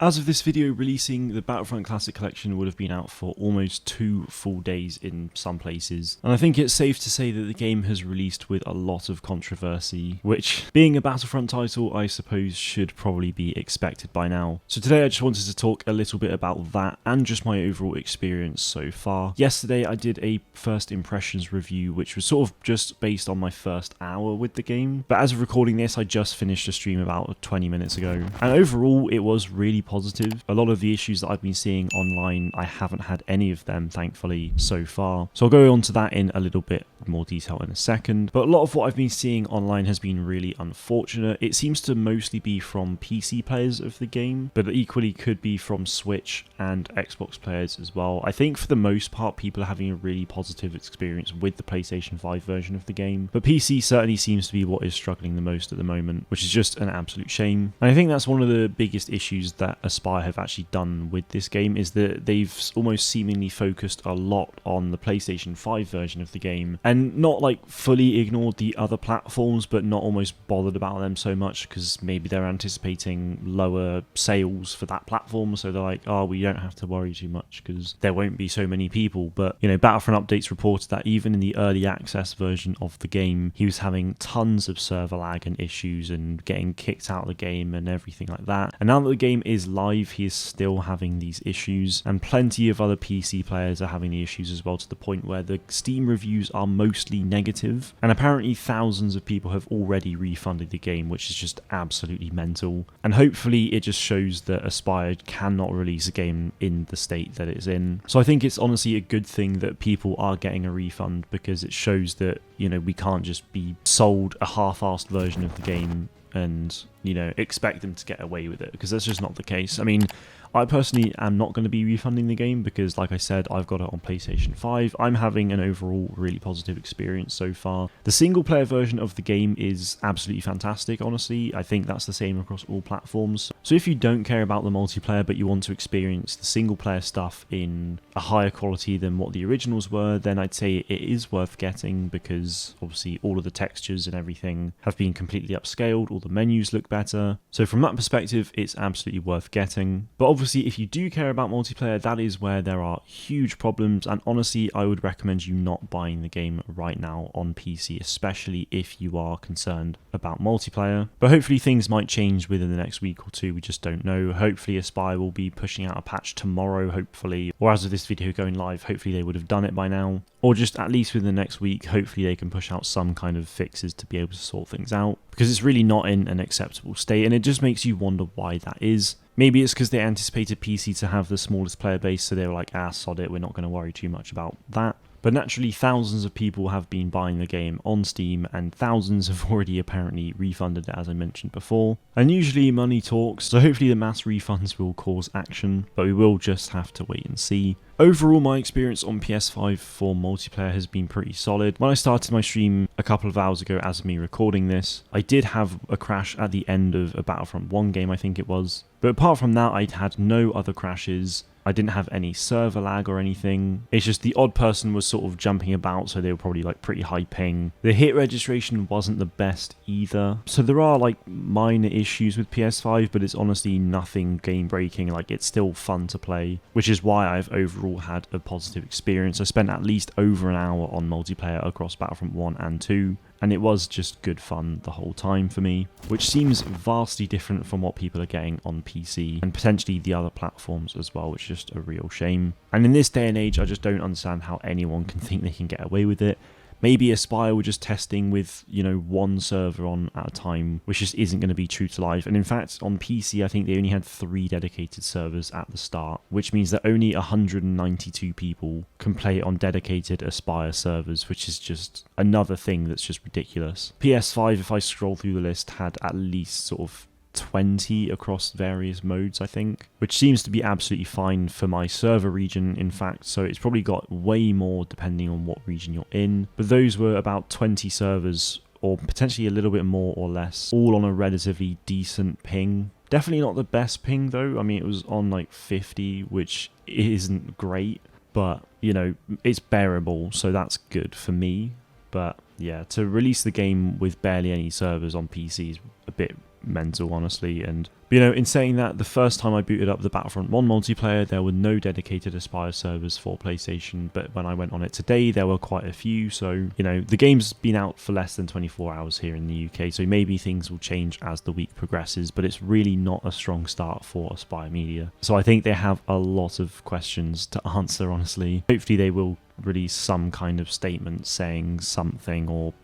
As of this video releasing, the Battlefront Classic Collection would have been out for almost 2 full days in some places, and I think it's safe to say that the game has released with a lot of controversy, which, being a Battlefront title, I suppose should probably be expected by now. So today I just wanted to talk a little bit about that and just my overall experience so far. Yesterday I did a first impressions review, which was sort of just based on my first hour with the game, but as of recording this I just finished a stream about 20 minutes ago, and overall it was really positive. A lot of the issues that I've been seeing online, I haven't had any of them, thankfully, so far. So I'll go on to that in a little bit more detail in a second. But a lot of what I've been seeing online has been really unfortunate. It seems to mostly be from PC players of the game, but it equally could be from Switch and Xbox players as well. I think for the most part, people are having a really positive experience with the PlayStation 5 version of the game, but PC certainly seems to be what is struggling the most at the moment, which is just an absolute shame. And I think that's one of the biggest issues that Aspyr have actually done with this game, is that they've almost seemingly focused a lot on the PlayStation 5 version of the game and not like fully ignored the other platforms, but not almost bothered about them so much because maybe they're anticipating lower sales for that platform, so they're like, oh, we don't have to worry too much because there won't be so many people. But you know, Battlefront Updates reported that even in the early access version of the game, he was having tons of server lag and issues and getting kicked out of the game and everything like that. And now that the game is live, he is still having these issues, and plenty of other PC players are having the issues as well, to the point where the Steam reviews are mostly negative, and apparently thousands of people have already refunded the game, which is just absolutely mental. And hopefully it just shows that Aspyr cannot release a game in the state that it's in. So I think it's honestly a good thing that people are getting a refund, because it shows that, you know, we can't just be sold a half-assed version of the game and, you know, expect them to get away with it, because that's just not the case. I mean, I personally am not going to be refunding the game because, like I said, I've got it on PlayStation 5. I'm having an overall really positive experience so far. The single player version of the game is absolutely fantastic, honestly. I think that's the same across all platforms. So if you don't care about the multiplayer but you want to experience the single player stuff in a higher quality than what the originals were, then I'd say it is worth getting, because obviously all of the textures and everything have been completely upscaled, all the menus look better. So from that perspective, it's absolutely worth getting. But obviously, if you do care about multiplayer, that is where there are huge problems, and honestly, I would recommend you not buying the game right now on PC, especially if you are concerned about multiplayer. But hopefully things might change within the next week or two, we just don't know. Hopefully Aspyr will be pushing out a patch tomorrow, hopefully, or as of this video going live, hopefully they would have done it by now, or just at least within the next week, hopefully they can push out some kind of fixes to be able to sort things out, because it's really not in an acceptable state, and it just makes you wonder why that is. Maybe it's because they anticipated PC to have the smallest player base, so they were like, ah, sod it, we're not going to worry too much about that. But naturally, thousands of people have been buying the game on Steam, and thousands have already apparently refunded it, as I mentioned before. And usually money talks, so hopefully the mass refunds will cause action, but we will just have to wait and see. Overall, my experience on PS5 for multiplayer has been pretty solid. When I started my stream a couple of hours ago, as of me recording this, I did have a crash at the end of a Battlefront 1 game, I think it was. But apart from that, I'd had no other crashes. I didn't have any server lag or anything. It's just the odd person was sort of jumping about, so they were probably like pretty high ping. The hit registration wasn't the best either. So there are like minor issues with PS5, but it's honestly nothing game breaking. Like, it's still fun to play, which is why I've overall had a positive experience. I spent at least over an hour on multiplayer across Battlefront 1 and 2. And it was just good fun the whole time for me, which seems vastly different from what people are getting on PC and potentially the other platforms as well, which is just a real shame. And in this day and age, I just don't understand how anyone can think they can get away with it. Maybe Aspyr were just testing with, you know, one server on at a time, which just isn't going to be true to life. And in fact, on PC, I think they only had 3 dedicated servers at the start, which means that only 192 people can play on dedicated Aspyr servers, which is just another thing that's just ridiculous. PS5, if I scroll through the list, had at least sort of 20 across various modes, I think, which seems to be absolutely fine for my server region, in fact, so it's probably got way more depending on what region you're in, but those were about 20 servers, or potentially a little bit more or less, all on a relatively decent ping. Definitely not the best ping though. I mean, it was on like 50, which isn't great, but you know, it's bearable, so that's good for me. But yeah, to release the game with barely any servers on PC is a bit mental, honestly. And in saying that, the first time I booted up the Battlefront 1 multiplayer, there were no dedicated Aspire servers for PlayStation, but when I went on it today, there were quite a few. So the game's been out for less than 24 hours here in the UK, so maybe things will change as the week progresses, but it's really not a strong start for Aspire Media. So I think they have a lot of questions to answer, honestly. Hopefully they will release some kind of statement saying something, or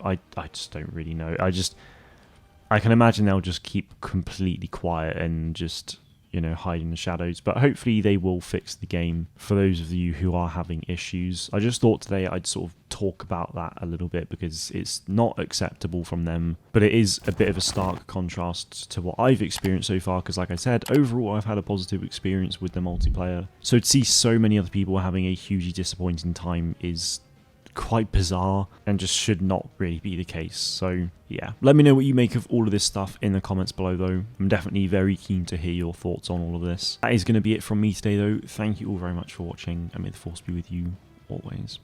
I just don't really know. I can imagine they'll just keep completely quiet and just hide in the shadows, but hopefully they will fix the game for those of you who are having issues. I just thought today I'd sort of talk about that a little bit, because it's not acceptable from them, but it is a bit of a stark contrast to what I've experienced so far, because like I said, overall I've had a positive experience with the multiplayer. So to see so many other people having a hugely disappointing time is quite bizarre and just should not really be the case. So yeah, let me know what you make of all of this stuff in the comments below though. I'm definitely very keen to hear your thoughts on all of this. That is going to be it from me today though. Thank you all very much for watching, and may the force be with you always.